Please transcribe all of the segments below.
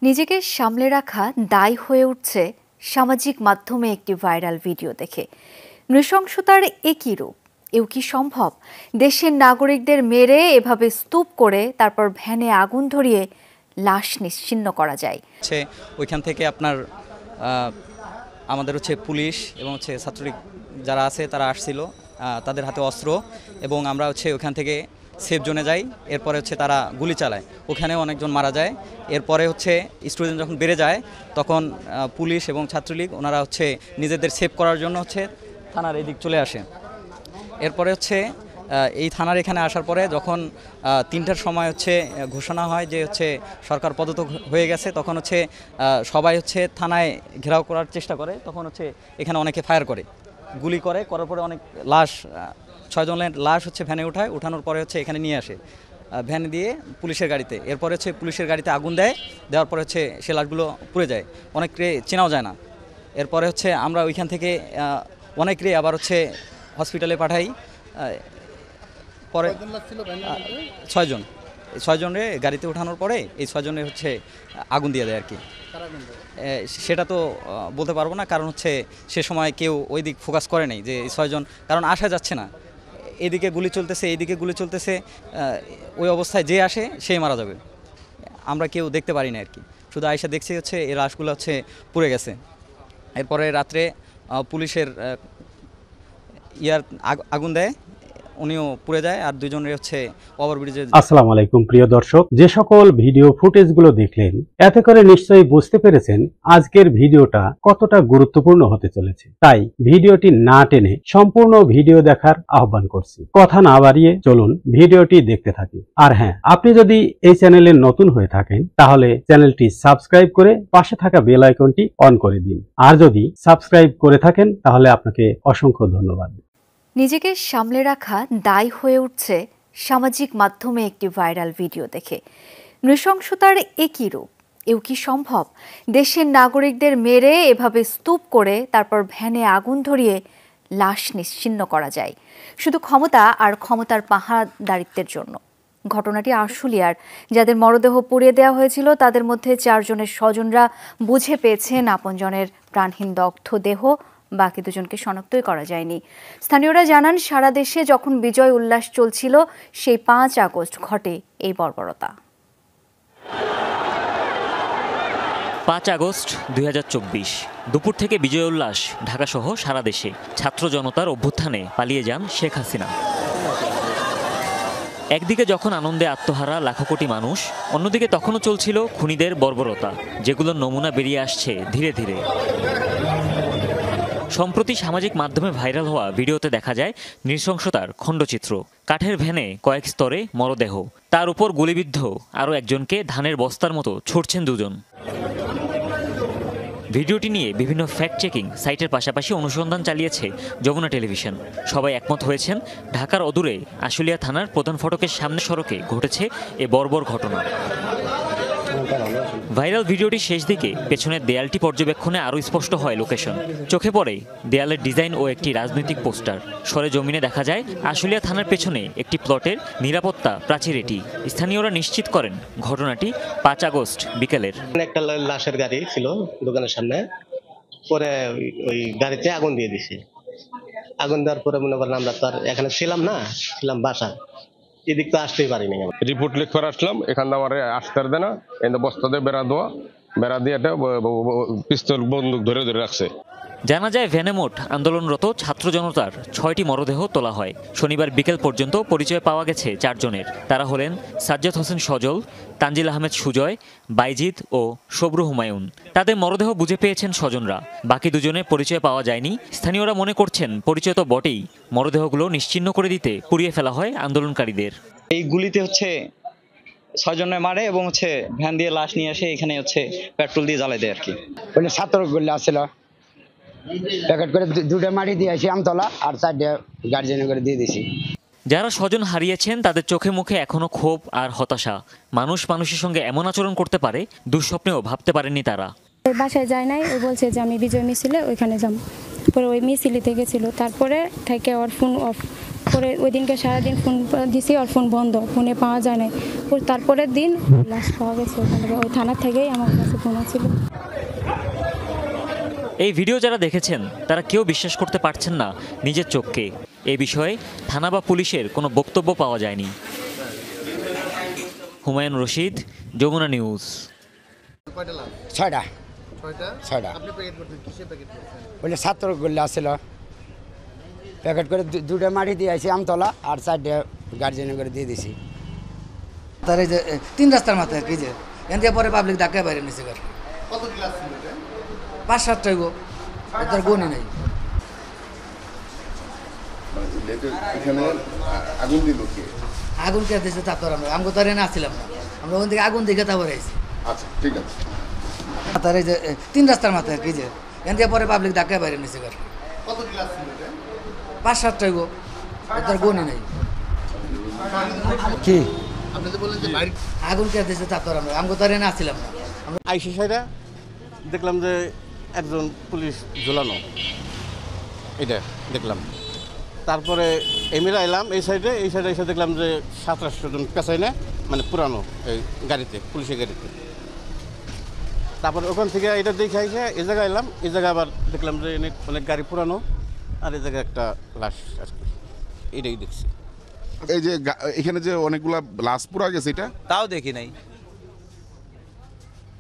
নিজেকে সামলে রাখা দায় হয়ে উঠছে সামাজিক মাধ্যমে একটি ভাইরাল ভিডিও দেখে। নৃশংসতার একই রূপ। এও কি সম্ভব? দেশের নাগরিকদের মেরে এভাবে স্তূপ করে তারপর ভ্যানে আগুন ধরিয়ে লাশ নিশ্চিহ্ন করা যায়। ওইখান থেকে আপনার আমাদের পুলিশ এবং ছাত্রলীগ যারা আছে তারা আসছিল, তাদের হাতে অস্ত্র, এবং আমরা ওখান থেকে সেফ জোনে যাই। এরপরে তারা গুলি চালায়, ওখানেও অনেকজন মারা যায়। এরপরে স্টুডেন্ট যখন বেড়ে যায় তখন পুলিশ এবং ছাত্রলীগ ওনারা নিজেদের সেভ করার জন্য থানার এদিক চলে আসে। এরপরে এই থানার এখানে আসার পরে যখন 3টার সময় ঘোষণা হয় যে সরকার পদত্যাগ হয়ে গেছে, তখন সবাই থানায় ঘেরাও করার চেষ্টা করে। তখন এখানে অনেকে ফায়ার করে, গুলি করার পরে অনেক লাশ, 6 জনের লাশ ভ্যানে উঠানোর পরে এখানে নিয়ে আসে ভ্যানে দিয়ে পুলিশের গাড়িতে। এরপরে পুলিশের গাড়িতে আগুন দেওয়ার পরে সে লাশগুলো পুড়ে যায়, অনেককে চেনাও যায় না। এরপরে আমরা ওইখান থেকে অনেকরে আবার হসপিটালে পাঠাই। পরে 6 জনের গাড়িতে ওঠানোর পরে এই 6 জনের আগুন দিয়ে দেয় আর কি। সেটা তো বলতে পারবো না, কারণ সে সময় কেউ ওই দিক ফোকাস করে নাই যে এই 6 জন, কারণ আসা যাচ্ছে না, এদিকে গুলি চলতেছে এইদিকে গুলি চলতেছে, ওই অবস্থায় যে আসে সেই মারা যাবে, আমরা কেউ দেখতে পারি না আর কি। শুধু আয়সা দেখছি এই লাশগুলো পুড়ে গেছে। এরপরে রাত্রে পুলিশের আগুন দেয়, উনিও পুড়ে যায়, আর 2 জনের ওভারব্রিজে। আসসালামু আলাইকুম প্রিয় দর্শক, যে সকল ভিডিও ফুটেজগুলো দেখলেন এতে করে নিশ্চয়ই বুঝতে পেরেছেন আজকের ভিডিওটা কতটা গুরুত্বপূর্ণ হতে চলেছে। তাই ভিডিওটি না টেনে সম্পূর্ণ ভিডিও দেখার আহ্বান করছি। কথা না বাড়িয়ে চলুন ভিডিওটি দেখতে থাকি। আর হ্যাঁ, আপনি যদি এই চ্যানেলে নতুন হয়ে থাকেন তাহলে চ্যানেলটি সাবস্ক্রাইব করে পাশে থাকা বেল আইকনটি অন করে দিন। আর যদি সাবস্ক্রাইব করে থাকেন তাহলে আপনাকে অসংখ্য ধন্যবাদ। নিজেকে সামলে রাখা দায় হয়ে উঠছে সামাজিক মাধ্যমে একটি ভাইরাল ভিডিও দেখে। নৃশংসতার একই রূপ। এও কি সম্ভব? দেশের নাগরিকদের মেরে এভাবে স্তূপ করে তারপর ভ্যানে আগুন ধরিয়ে লাশ নিশ্চিহ্ন করা যায় শুধু ক্ষমতা আর ক্ষমতার পাহারাদারিত্বের জন্য। ঘটনাটি আশুলিয়ার। যাদের মরদেহ পুড়িয়ে দেওয়া হয়েছিল তাদের মধ্যে 4 জনের স্বজনরা বুঝে পেয়েছেন আপনজনের প্রাণহীন দগ্ধ দেহ, বাকি 2 জনকে শনাক্তই করা যায়নি। স্থানীয়রা জানান, সারা দেশে যখন বিজয় উল্লাস চলছিল সেই 5 আগস্ট ঘটে এই বর্বরতা। 5 আগস্ট 2024 দুপুর থেকে বিজয় উল্লাস ঢাকাসহ সারা দেশে। ছাত্র জনতার অভ্যুত্থানে পালিয়ে যান শেখ হাসিনা। একদিকে যখন আনন্দে আত্মহারা লাখো কোটি মানুষ, অন্যদিকে তখনও চলছিল খুনিদের বর্বরতা, যেগুলোর নমুনা বেরিয়ে আসছে ধীরে ধীরে। সম্প্রতি সামাজিক মাধ্যমে ভাইরাল হওয়া ভিডিওতে দেখা যায় নৃশংসতার খণ্ডচিত্র। কাঠের ভ্যানে কয়েক স্তরে মরদেহ, তার উপর গুলিবিদ্ধ আরও একজনকে ধানের বস্তার মতো ছুটছেন 2 জন। ভিডিওটি নিয়ে বিভিন্ন ফ্যাক্ট চেকিং সাইটের পাশাপাশি অনুসন্ধান চালিয়েছে যমুনা টেলিভিশন। সবাই একমত হয়েছেন, ঢাকার অদূরে আশুলিয়া থানার প্রধান ফটকের সামনে সড়কে ঘটেছে এ বর্বর ঘটনা। ভাইরাল ভিডিওটি শেষ দিকে পেছনের দেয়ালটি পর্যবেক্ষণে আরও স্পষ্ট হয় লোকেশন। চোখে পড়ে দেয়ালের ডিজাইন ও একটি রাজনৈতিক পোস্টার। সরেজমিনে দেখা যায় আশুলিয়া থানার পেছনে একটি প্লটের নিরাপত্তা প্রাচীর এটি। স্থানীয়রা নিশ্চিত করেন ঘটনাটি 5 আগস্ট বিকেলের। একটা লাশের গাড়ি ছিল দোকানের সামনে, পরে ওই গাড়িতে আগুন দিয়ে দিছে। আগুন দেওয়ার পরে মনে করেন আমরা তো আর এখানে ছিলাম না, ছিলাম বাসা, এদিক তো আসতেই পারিনি। রিপোর্ট লিখে আসলাম, এখান থেকে আমার আসতে দেয় না, এনে বস্তা দিয়ে বেড়া দিয়ে পিস্তল বন্দুক ধরে রাখছে। জানা যায় ভ্যানে মোট আন্দোলনরত ছাত্র জনতার 6টি মরদেহ তোলা হয়। শনিবার বিকেল পর্যন্ত পরিচয় পাওয়া গেছে 4 জনের। তারা হলেন সাজ্জাদ হোসেন সজল, তানজিল আহমেদ সুজয়, বাইজিদ ও সবরু হুমায়ুন। তাদের মরদেহ বুঝে পেয়েছেন স্বজনরা, বাকি 2 জনের পরিচয় পাওয়া যায়নি। স্থানীয়রা মনে করছেন পরিচয় তো বটেই, মরদেহগুলো নিশ্চিহ্ন করে দিতে পুড়িয়ে ফেলা হয় আন্দোলনকারীদের। এই গুলিতে 6 জনের মারে এবং ভ্যান দিয়ে লাশ নিয়ে আসে, এখানে পেট্রোল দিয়ে জ্বালাই দেয় আর কি। ছাত্রগুলো আসছিল, প্যাকেট করে 2টা মাটি দিয়ে আসি আমতলা, আর 4টা গার্জেন করে দিয়ে দিছি। যারা স্বজন হারিয়েছেন তাদের চোখে মুখে এখনো ক্ষোভ আর হতাশা। মানুষ মানুষের সঙ্গে এমন আচরণ করতে পারে দুঃস্বপ্নেও ভাবতে পারেননি তারা। বাসায় যায় নাই, ও বলছে যে আমি বিজয় মিছিলে ওইখানে যাব। পরে ওই মিছিলিতে গেছিল, তারপরে থেকে ওর ফোন অফ তারপরে ওই দিনকে সারাদিন ফোন দিছি, আর ফোন বন্ধ, ফোনে পাওয়া যায় না। তারপরের দিন লাশ পাওয়া গেছে ওখান থেকে, ওই থানা থেকেই আমার কাছে ফোন ছিল। এই ভিডিও যারা দেখেছেন তারা কেউ বিশ্বাস করতে পারছেন না নিজের চোখকে। এই বিষয়ে থানা বা পুলিশের কোনো বক্তব্য পাওয়া যায়নি। হুমায়ুন রশিদ, যমুনা নিউজ। 6টা বলে ছাত্র গুলো আসছিল, প্যাকেট করে দুটো মাটি দিয়ে আসি আমতলা, আর 4টে গার্জেনে করে দিয়ে দিছি। তার এই যে 3 রাস্তার মাথায় কি যে এখান থেকে পরে পাবলিক ধাক্কায় বাইরে নিছে। কত ক্লাস ছিল এটা? 5-7টা হইব, তার গণি নাই। এখানে আগুন দিল কে? আগুন কে দিয়েছে তা তো আমরা তো না আসছিলাম না, আমরা ওখান থেকে আগুন দেখে তারপরে আইছি। আচ্ছা ঠিক আছে। তার এই যে 3 রাস্তার মাথায় কি যে এখান থেকে পরে পাবলিক ধাক্কায় বাইরে নিছে। কত ক্লাস ছিল এটা? 5-7টা হইব, তার গণি নাই। কি আপনি যে বললেন যে বাইরে আগুন কে দিয়েছে তা তো আমরা তো না আসছিলাম না। আইসি সাইডে দেখলাম যে একজন পুলিশ ঝুলানো, এটা দেখলাম। তারপরে এমএলএ এলাম এই সাইডে এসে দেখলাম যে 17-18 জন পেছাই না, মানে পুরানো এই গাড়িতে, পুলিশের গাড়িতে। তারপরে ওখান থেকে এটা দেখে আইসে এই জায়গায় এলাম, এই জায়গায় আবার দেখলাম যে অনেক গাড়ি পুরানো, আর এই জায়গায় একটা লাশ আর কি, এটাই দেখছি। এই যে এখানে যে অনেকগুলা লাশ পুরা গেছে, এটা তাও দেখি নাই,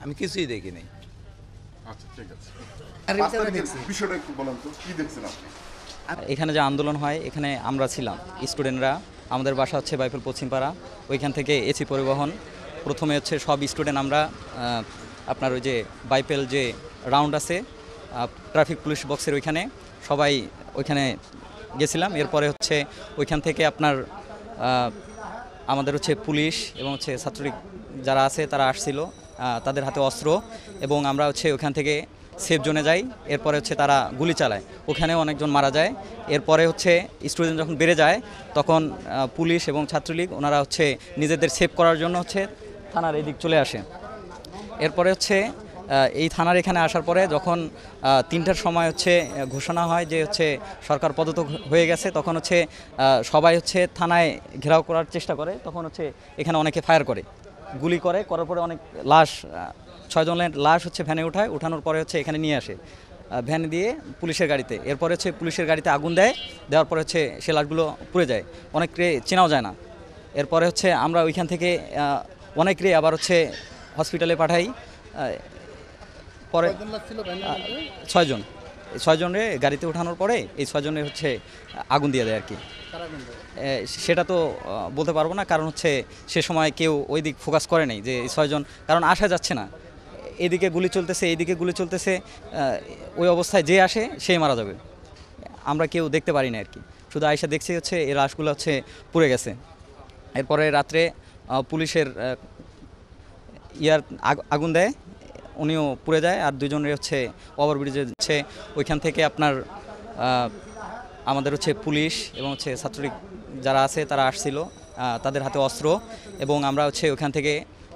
আমি কিছুই দেখি নাই। আচ্ছা ঠিক আছে। দেখছি বিষয়টা একটু বলেন তো, কি দেখছেন আপনি? এখানে যে আন্দোলন হয় এখানে আমরা ছিলাম স্টুডেন্টরা। আমাদের বাসা হচ্ছে বাইফেল পশ্চিমপাড়া, ওইখান থেকে এসি পরিবহন। প্রথমে হচ্ছে সব স্টুডেন্ট আমরা আপনার ওই যে বাইপেল যে রাউন্ড আছে ট্রাফিক পুলিশ বক্সের ওইখানে সবাই ওইখানে গেছিলাম। এরপরে হচ্ছে ওইখান থেকে আপনার আমাদের হচ্ছে পুলিশ এবং হচ্ছে ছাত্রলীগ যারা আছে তারা আসছিল, তাদের হাতে অস্ত্র, এবং আমরা হচ্ছে ওইখান থেকে সেফ জোনে যাই। এরপরে হচ্ছে তারা গুলি চালায়, ওখানেও অনেকজন মারা যায়। এরপরে হচ্ছে স্টুডেন্ট যখন বেড়ে যায় তখন পুলিশ এবং ছাত্রলীগ ওনারা হচ্ছে নিজেদের সেভ করার জন্য হচ্ছে থানার এদিক চলে আসে। এরপরে হচ্ছে এই থানার এখানে আসার পরে যখন 3টার সময় হচ্ছে ঘোষণা হয় যে হচ্ছে সরকার পদত্যাগ হয়ে গেছে, তখন হচ্ছে সবাই হচ্ছে থানায় ঘেরাও করার চেষ্টা করে। তখন হচ্ছে এখানে অনেকে ফায়ার করে, গুলি করার পরে অনেক লাশ, 6 জনের লাশ হচ্ছে ভ্যানে উঠানোর পরে হচ্ছে এখানে নিয়ে আসে ভ্যানে দিয়ে পুলিশের গাড়িতে। এরপরে হচ্ছে পুলিশের গাড়িতে আগুন দেওয়ার পরে হচ্ছে সে লাশগুলো পুড়ে যায়, অনেককে চেনাও যায় না। এরপরে হচ্ছে আমরা ওইখান থেকে অনেকরে আবার হচ্ছে হসপিটালে পাঠাই। পরে 6 জন, এই 6 জনের গাড়িতে ওঠানোর পরে এই 6 জনের হচ্ছে আগুন দিয়ে দেয় আর কি। সেটা তো বলতে পারবো না, কারণ হচ্ছে সে সময় কেউ ওই দিক ফোকাস করে নাই যে এই 6 জন, কারণ আসা যাচ্ছে না, এদিকে গুলি চলতেছে এইদিকে গুলি চলতেছে, ওই অবস্থায় যে আসে সেই মারা যাবে, আমরা কেউ দেখতে পারি না আর কি। শুধু আয়সা দেখছি হচ্ছে এই লাশগুলো হচ্ছে পুড়ে গেছে। এরপরে রাত্রে পুলিশের আগুন দেয়, উনিও পুড়ে যায়। আর 2 জনের হচ্ছে ওভারব্রিজে হচ্ছে ওইখান থেকে আপনার আমাদের হচ্ছে পুলিশ এবং হচ্ছে ছাত্রলীগ যারা আছে তারা আসছিল, তাদের হাতে অস্ত্র, এবং আমরা হচ্ছে ওখান থেকে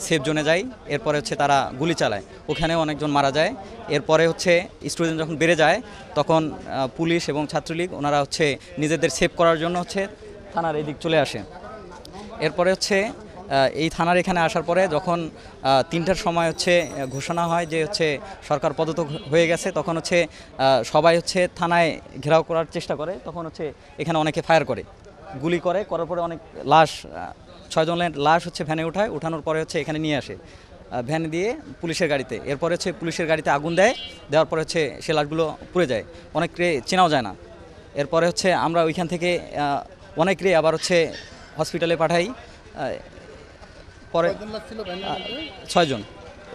সেফ জোনে যাই। এরপরে হচ্ছে তারা গুলি চালায়, ওখানেও অনেকজন মারা যায়। এরপরে হচ্ছে স্টুডেন্ট যখন বেড়ে যায় তখন পুলিশ এবং ছাত্রলীগ ওনারা হচ্ছে নিজেদের সেভ করার জন্য হচ্ছে থানার এদিক চলে আসে। এরপরে হচ্ছে এই থানার এখানে আসার পরে যখন 3টার সময় হচ্ছে ঘোষণা হয় যে হচ্ছে সরকার পদত্যাগ হয়ে গেছে, তখন হচ্ছে সবাই হচ্ছে থানায় ঘেরাও করার চেষ্টা করে। তখন হচ্ছে এখানে অনেকে ফায়ার করে, গুলি করার পরে অনেক লাশ, 6 জনের লাশ হচ্ছে ভ্যানে উঠানোর পরে হচ্ছে এখানে নিয়ে আসে ভ্যানে দিয়ে পুলিশের গাড়িতে। এরপরে হচ্ছে পুলিশের গাড়িতে আগুন দেওয়ার পরে হচ্ছে সে লাশগুলো পুড়ে যায়, অনেককে চেনাও যায় না। এরপরে হচ্ছে আমরা ওইখান থেকে অনেকরে আবার হচ্ছে হসপিটালে পাঠাই। পরে 6 জন,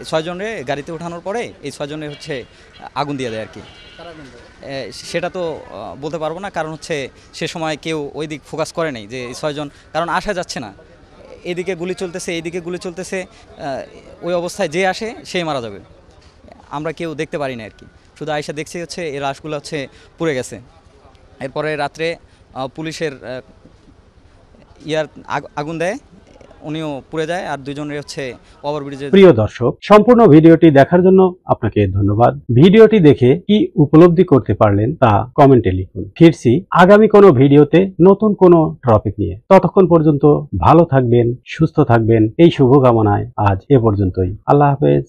এই 6 জনের গাড়িতে ওঠানোর পরে এই 6 জনের হচ্ছে আগুন দিয়ে দেয় আর কি। সেটা তো বলতে পারবো না, কারণ হচ্ছে সে সময় কেউ ওই দিক ফোকাস করে নাই যে এই 6 জন, কারণ আসা যাচ্ছে না, এদিকে গুলি চলতেছে এইদিকে গুলি চলতেছে, ওই অবস্থায় যে আসে সেই মারা যাবে, আমরা কেউ দেখতে পারি না আর কি। শুধু আয়সা দেখছি হচ্ছে এই লাশগুলো হচ্ছে পুড়ে গেছে। এরপরে রাত্রে পুলিশের আগুন দেয়, উনিও পুড়ে যায়, আর দুজনের হচ্ছে ওভারব্রিজে। প্রিয় দর্শক, সম্পূর্ণ ভিডিওটি দেখার জন্য আপনাকে ধন্যবাদ। ভিডিওটি দেখে কি উপলব্ধি করতে পারলেন তা কমেন্টে লিখুন। ফিরছি আগামী কোনো ভিডিওতে নতুন কোনো টপিক নিয়ে। ততক্ষণ পর্যন্ত ভালো থাকবেন, সুস্থ থাকবেন, এই শুভকামনায় আজ এ পর্যন্তই। আল্লাহ হাফেজ।